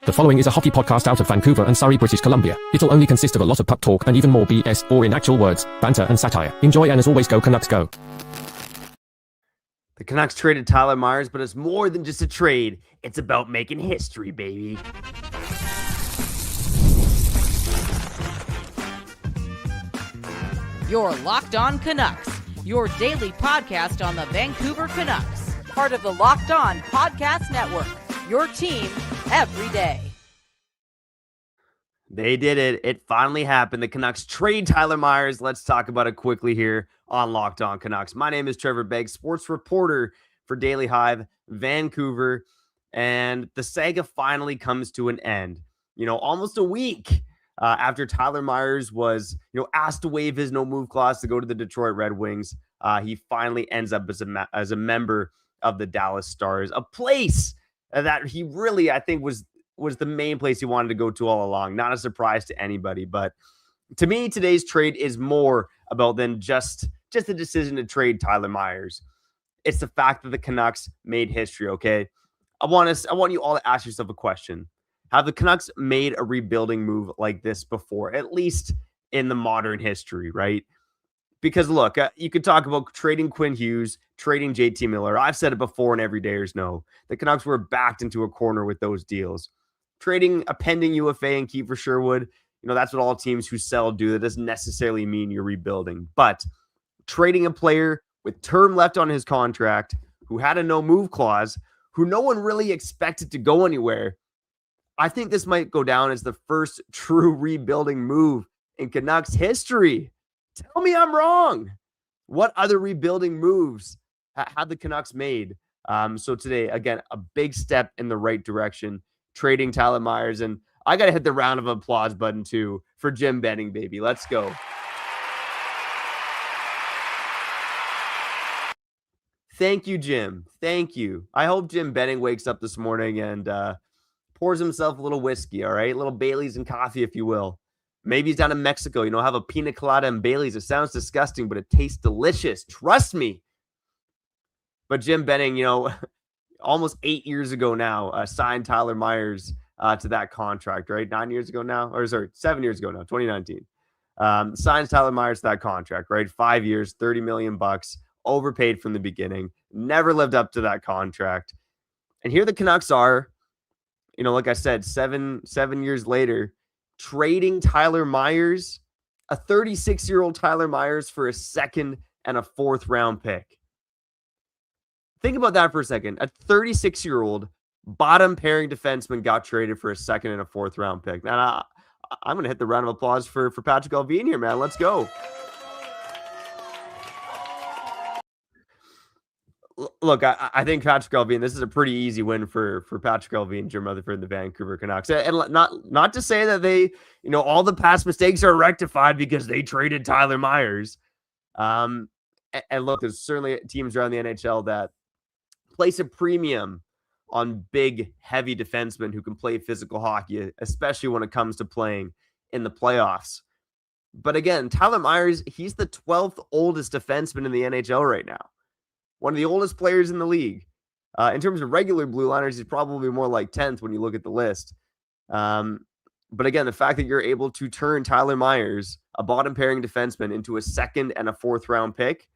The following is a hockey podcast out of Vancouver and Surrey, British Columbia. It'll only consist of a lot of puck talk and even more BS, or in actual words, banter and satire. Enjoy, and as always, go Canucks go. The Canucks traded Tyler Myers, but it's more than just a trade. It's about making history, baby. You're Locked On Canucks, your daily podcast on the Vancouver Canucks. Part of the Locked On Podcast Network, your team every day. They did it. It finally happened. The Canucks trade Tyler Myers. Let's talk about it quickly here on Locked On Canucks. My name is Trevor Beggs, sports reporter for Daily Hive, Vancouver. And the saga finally comes to an end. Almost a week after Tyler Myers was, asked to waive his no-move clause to go to the Detroit Red Wings. He finally ends up as a member of the Dallas Stars, a place that he really, I think, was the main place he wanted to go to all along. Not a surprise to anybody, but to me, today's trade is more about than just the decision to trade Tyler Myers. It's the fact that the Canucks made history, okay? I want you all to ask yourself a question. Have the Canucks made a rebuilding move like this before, at least in the modern history, right? Because look, you could talk about trading Quinn Hughes, trading JT Miller. I've said it before and everydayers know. The Canucks were backed into a corner with those deals. Trading a pending UFA and Kiefer Sherwood, that's what all teams who sell do. That doesn't necessarily mean you're rebuilding. But trading a player with term left on his contract, who had a no-move clause, who no one really expected to go anywhere, I think this might go down as the first true rebuilding move in Canucks history. Tell me I'm wrong. What other rebuilding moves have the Canucks made? So today, again, a big step in the right direction, trading Tyler Myers. And I got to hit the round of applause button, too, for Jim Benning, baby. Let's go. Thank you, Jim. Thank you. I hope Jim Benning wakes up this morning and pours himself a little whiskey, all right? A little Bailey's and coffee, if you will. Maybe he's down in Mexico, have a pina colada and Bailey's. It sounds disgusting, but it tastes delicious. Trust me. But Jim Benning, almost 8 years ago now, signed Tyler Myers to that contract, right? 7 years ago now, 2019. Signs Tyler Myers to that contract, right? 5 years, $30 million, overpaid from the beginning, never lived up to that contract. And here the Canucks are, like I said, seven years later, trading Tyler Myers, a 36-year-old Tyler Myers, for a second and a fourth round pick. Think about that for a second. A 36-year-old bottom pairing defenseman got traded for a second and a fourth round pick. Now, I'm going to hit the round of applause for Patrick Allvin here, man. Let's go. Look, I think Patrick Allvin, this is a pretty easy win for Patrick Allvin, Jim Rutherford, and the Vancouver Canucks. And not to say that they, all the past mistakes are rectified because they traded Tyler Myers. And look, there's certainly teams around the NHL that place a premium on big, heavy defensemen who can play physical hockey, especially when it comes to playing in the playoffs. But again, Tyler Myers, he's the 12th oldest defenseman in the NHL right now. One of the oldest players in the league. In terms of regular blue liners, he's probably more like 10th when you look at the list. But again, the fact that you're able to turn Tyler Myers, a bottom pairing defenseman, into a second and a fourth round pick,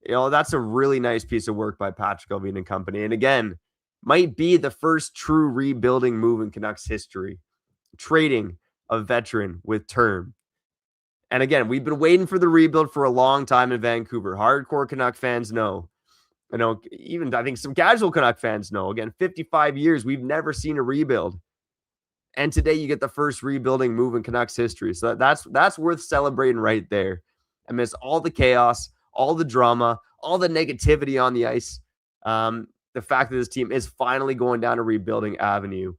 that's a really nice piece of work by Patrick Allvin and company. And again, might be the first true rebuilding move in Canucks history. Trading a veteran with term. And again, we've been waiting for the rebuild for a long time in Vancouver. Hardcore Canuck fans know. Even I think some casual Canuck fans know. Again, 55 years, we've never seen a rebuild. And today you get the first rebuilding move in Canucks history. So that's worth celebrating right there. Amidst all the chaos, all the drama, all the negativity on the ice, the fact that this team is finally going down a rebuilding avenue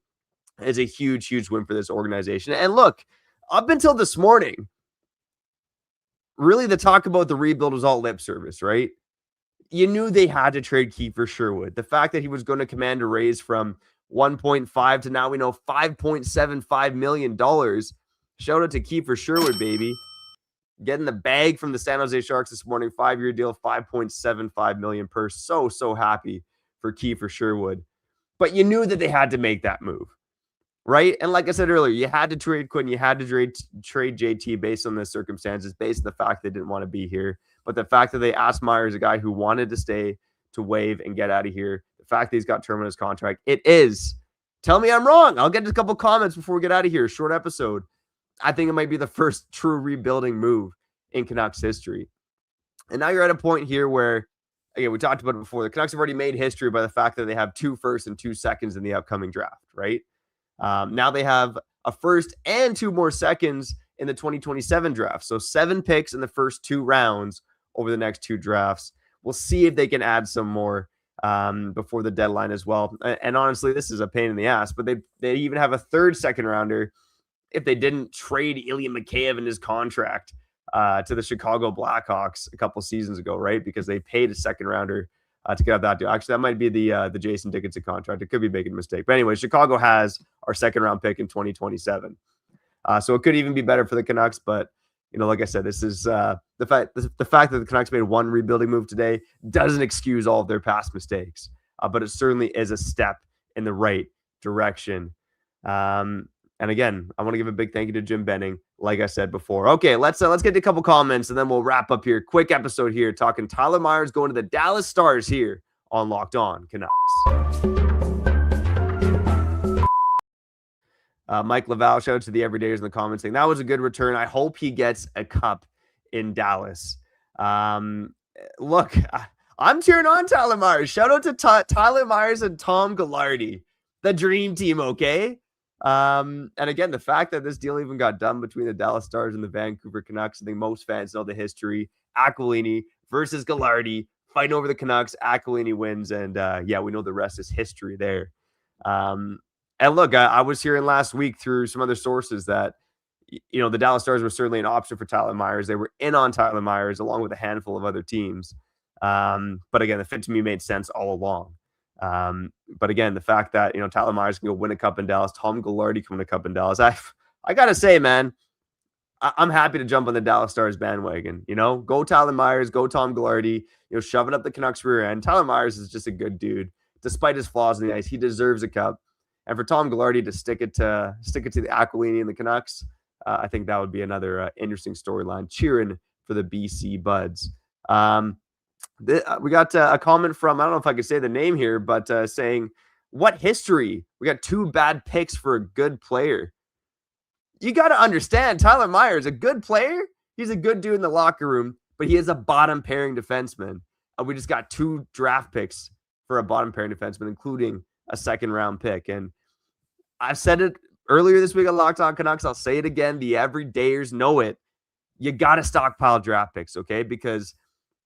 is a huge, huge win for this organization. And look, up until this morning, really the talk about the rebuild was all lip service, right? You knew they had to trade Kiefer Sherwood. The fact that he was going to command a raise from 1.5 to now we know $5.75 million. Shout out to Kiefer Sherwood, baby. Getting the bag from the San Jose Sharks this morning, 5-year deal, $5.75 million per. So happy for Kiefer Sherwood. But you knew that they had to make that move. right? And like I said earlier, you had to trade Quinn, you had to trade JT based on the circumstances, based on the fact they didn't want to be here. But the fact that they asked Myers, a guy who wanted to stay, to waive and get out of here, the fact that he's got term on his contract, it is. Tell me I'm wrong. I'll get a couple comments before we get out of here. Short episode. I think it might be the first true rebuilding move in Canucks history. And now you're at a point here where, again, we talked about it before. The Canucks have already made history by the fact that they have 2 firsts and 2 seconds in the upcoming draft, right? Now they have a first and 2 more seconds in the 2027 draft. So 7 picks in the first 2 rounds over the next 2 drafts. We'll see if they can add some more before the deadline as well. And honestly, this is a pain in the ass, but they even have a 3rd second rounder if they didn't trade Ilya Mikheyev in his contract to the Chicago Blackhawks a couple seasons ago, right? Because they paid a 2nd rounder to get out that deal. Actually, that might be the Jason Dickinson contract. It could be making a mistake. But anyway, Chicago has our 2nd round pick in 2027. So it could even be better for the Canucks. But, like I said, this is the fact that the Canucks made 1 rebuilding move today doesn't excuse all of their past mistakes. But it certainly is a step in the right direction. And again, I want to give a big thank you to Jim Benning, like I said before. Okay, let's get to a couple comments, and then we'll wrap up here. Quick episode here, talking Tyler Myers going to the Dallas Stars here on Locked On Canucks. Mike Laval, shout out to the Everydayers in the comments saying that was a good return. I hope he gets a cup in Dallas. Look, I'm cheering on Tyler Myers. Shout out to Tyler Myers and Tom Gaglardi, the dream team, okay? And again, the fact that this deal even got done between the Dallas Stars and the Vancouver Canucks, I think most fans know the history. Aquilini versus Gaglardi, fighting over the Canucks. Aquilini wins, and we know the rest is history there. And look, I was hearing last week through some other sources that, the Dallas Stars were certainly an option for Tyler Myers. They were in on Tyler Myers along with a handful of other teams. But again, the fit to me made sense all along. But again, the fact that, Tyler Myers can go win a cup in Dallas, Tom Gaglardi can win a cup in Dallas. I got to say, man, I'm happy to jump on the Dallas Stars bandwagon. Go Tyler Myers, go Tom Gaglardi, shove it up the Canucks rear end. Tyler Myers is just a good dude. Despite his flaws in the ice, he deserves a cup. And for Tom Gaglardi to stick it to the Aquilini and the Canucks, I think that would be another interesting storyline. Cheering for the BC Buds. We got a comment from, I don't know if I could say the name here, but saying, what history? We got 2 bad picks for a good player. You got to understand, Tyler Myers, a good player. He's a good dude in the locker room, but he is a bottom pairing defenseman. We just got 2 draft picks for a bottom pairing defenseman, including a 2nd round pick. And I said it earlier this week on Locked On Canucks. I'll say it again. The everydayers know it. You got to stockpile draft picks, okay? Because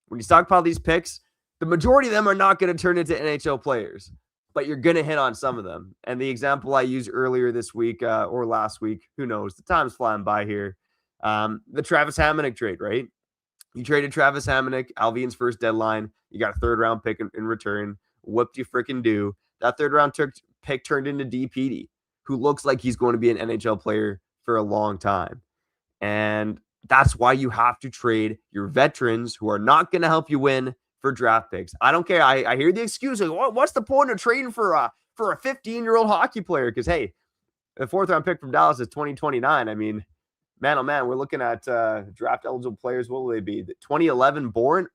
when you stockpile these picks, the majority of them are not going to turn into NHL players, but you're going to hit on some of them. And the example I used earlier this week or last week, who knows? The time's flying by here. The Travis Hamonic trade, right? You traded Travis Hamonic, Alvin's first deadline. You got a 3rd round pick in return. Whooped you freaking do. That 3rd round pick turned into DPD, who looks like he's going to be an NHL player for a long time. And that's why you have to trade your veterans who are not going to help you win for draft picks. I don't care. I hear the excuses. What's the point of trading for a 15-year-old hockey player? Because, hey, the 4th round pick from Dallas is 2029. I mean, man, oh man, we're looking at draft eligible players. What will they be? The 2011 born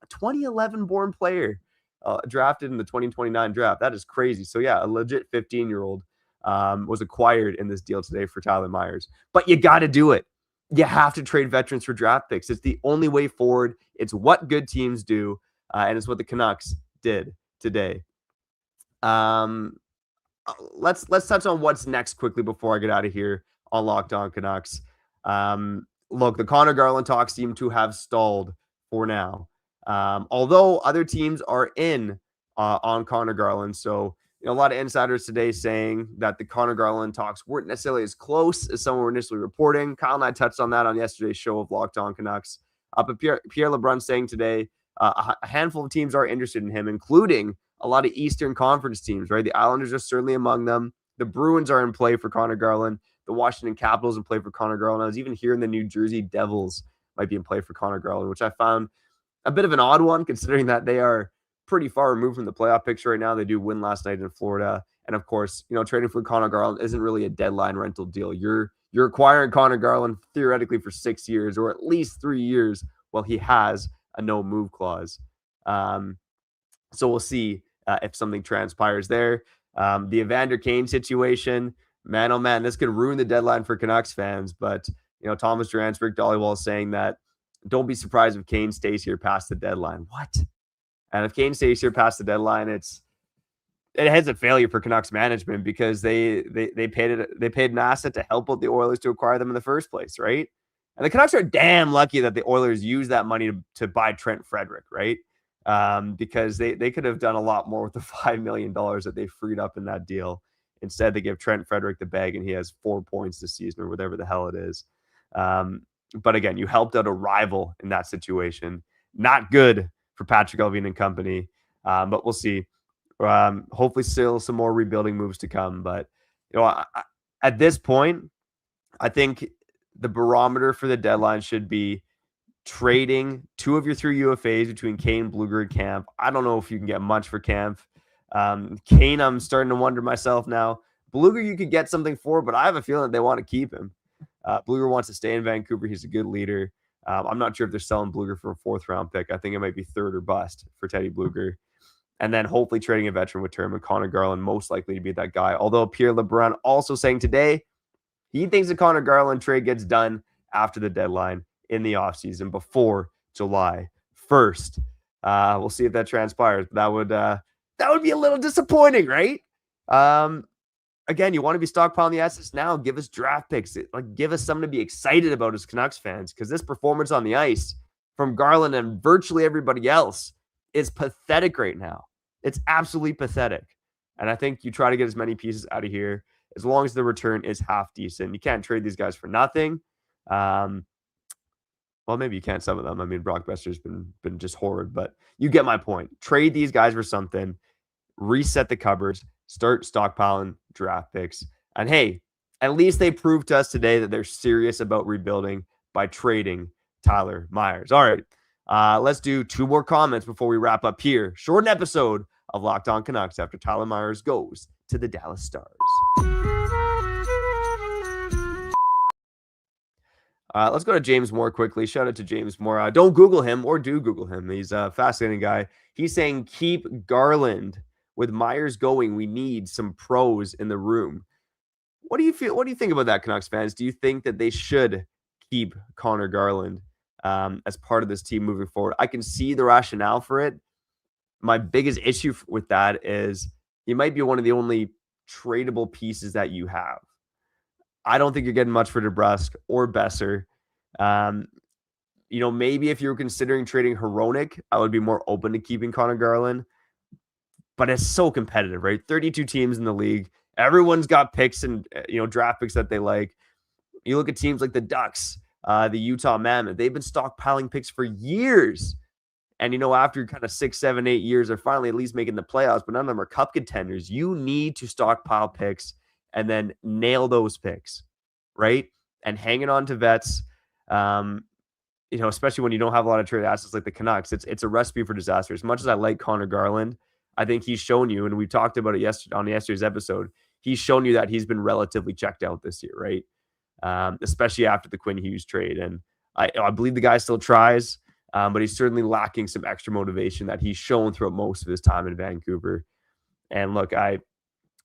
player drafted in the 2029 draft. That is crazy. So yeah, a legit 15-year-old was acquired in this deal today for Tyler Myers. But you got to do it. You have to trade veterans for draft picks. It's the only way forward. It's what good teams do, and it's what the Canucks did today. Let's touch on what's next quickly before I get out of here on Locked On Canucks. Look, the Connor Garland talks seem to have stalled for now. Although other teams are in on Connor Garland. So, a lot of insiders today saying that the Connor Garland talks weren't necessarily as close as some were initially reporting. Kyle and I touched on that on yesterday's show of Locked On Canucks. But Pierre LeBrun saying today a handful of teams are interested in him, including a lot of Eastern Conference teams, right? The Islanders are certainly among them. The Bruins are in play for Connor Garland. The Washington Capitals in play for Connor Garland. I was even hearing the New Jersey Devils might be in play for Connor Garland, which I found a bit of an odd one considering that they are pretty far removed from the playoff picture right now. They do win last night in Florida, And of course, trading for Connor Garland isn't really a deadline rental deal. You're acquiring Connor Garland theoretically for 6 years or at least 3 years while he has a no move clause. So we'll see if something transpires there. The Evander Kane situation, man, oh man, this could ruin the deadline for Canucks fans. But, Thomas Durant's Rick Dollywall is saying that don't be surprised if Kane stays here past the deadline. What? And if Kane stays here past the deadline, it has a failure for Canucks management because they paid an asset to help out the Oilers to acquire them in the first place, right? And the Canucks are damn lucky that the Oilers used that money to buy Trent Frederick, right? Because they could have done a lot more with the $5 million that they freed up in that deal. Instead, they give Trent Frederick the bag and he has 4 points this season or whatever the hell it is. But again, you helped out a rival in that situation. Not good for Patrick Allvin and company, but we'll see. Hopefully still some more rebuilding moves to come. But, at this point, I think the barometer for the deadline should be trading 2 of your 3 UFAs between Kane, Blueger, and Camp. I don't know if you can get much for Camp. Kane, I'm starting to wonder myself now. Blueger, you could get something for, but I have a feeling that they want to keep him. Blueger wants to stay in Vancouver. He's a good leader. I'm not sure if they're selling Blueger for a 4th-round pick. I think it might be 3rd or bust for Teddy Blueger. And then hopefully trading a veteran with term and Connor Garland most likely to be that guy. Although Pierre LeBrun also saying today he thinks the Connor Garland trade gets done after the deadline in the offseason before July 1st. We'll see if that transpires. That would be a little disappointing, right? Again, you want to be stockpiling the assets now. Give us draft picks. Give us something to be excited about as Canucks fans, because this performance on the ice from Garland and virtually everybody else is pathetic right now. It's absolutely pathetic. And I think you try to get as many pieces out of here as long as the return is half decent. You can't trade these guys for nothing. Well, maybe you can't, some of them. I mean, Brock Besser's been just horrid, but you get my point. Trade these guys for something, reset the cupboards, start stockpiling draft picks. And hey, at least they proved to us today that they're serious about rebuilding by trading Tyler Myers. All right, let's do 2 more comments before we wrap up here. Short episode of Locked On Canucks after Tyler Myers goes to the Dallas Stars. Let's go to James Moore quickly. Shout out to James Moore. Don't Google him, or do Google him. He's a fascinating guy. He's saying keep Garland. With Myers going, we need some pros in the room. What do you feel? What do you think about that, Canucks fans? Do you think that they should keep Connor Garland as part of this team moving forward? I can see the rationale for it. My biggest issue with that is he might be one of the only tradable pieces that you have. I don't think you're getting much for DeBrusk or Besser. Maybe if you were considering trading Hronek, I would be more open to keeping Connor Garland. But it's so competitive, right? 32 teams in the league. Everyone's got picks and draft picks that they like. You look at teams like the Ducks, the Utah Mammoth. They've been stockpiling picks for years. And, after kind of 6, 7, 8 years, they're finally at least making the playoffs, but none of them are cup contenders. You need to stockpile picks and then nail those picks, right? And hanging on to vets, especially when you don't have a lot of trade assets like the Canucks, it's a recipe for disaster. As much as I like Connor Garland, I think he's shown you, and we talked about it on yesterday's episode, he's shown you that he's been relatively checked out this year, right? Especially after the Quinn Hughes trade. And I believe the guy still tries, but he's certainly lacking some extra motivation that he's shown throughout most of his time in Vancouver. And look, I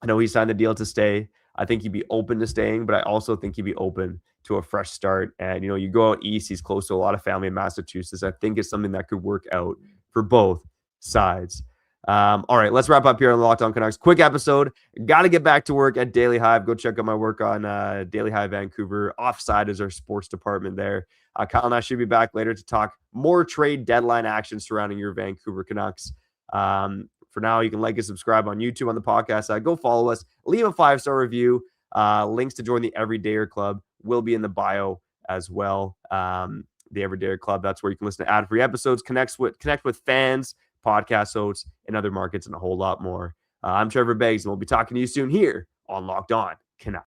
know he signed the deal to stay. I think he'd be open to staying, but I also think he'd be open to a fresh start. And, you go out east, he's close to a lot of family in Massachusetts. I think it's something that could work out for both sides. All right, let's wrap up here on the Locked On Canucks. Quick episode. Got to get back to work at Daily Hive. Go check out my work on Daily Hive Vancouver. Offside is our sports department there. Kyle and I should be back later to talk more trade deadline action surrounding your Vancouver Canucks. For now, you can like and subscribe on YouTube on the podcast side. Go follow us. Leave a 5-star review. Links to join the Everydayer Club will be in the bio as well. The Everydayer Club, that's where you can listen to ad-free episodes, connect with fans, podcast hosts, and other markets, and a whole lot more. I'm Trevor Beggsy, and we'll be talking to you soon here on Locked On Canucks.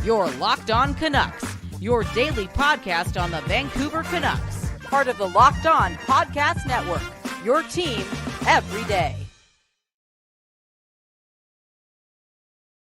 You're Locked On Canucks, your daily podcast on the Vancouver Canucks, Part of the Locked On Podcast Network, your team every day.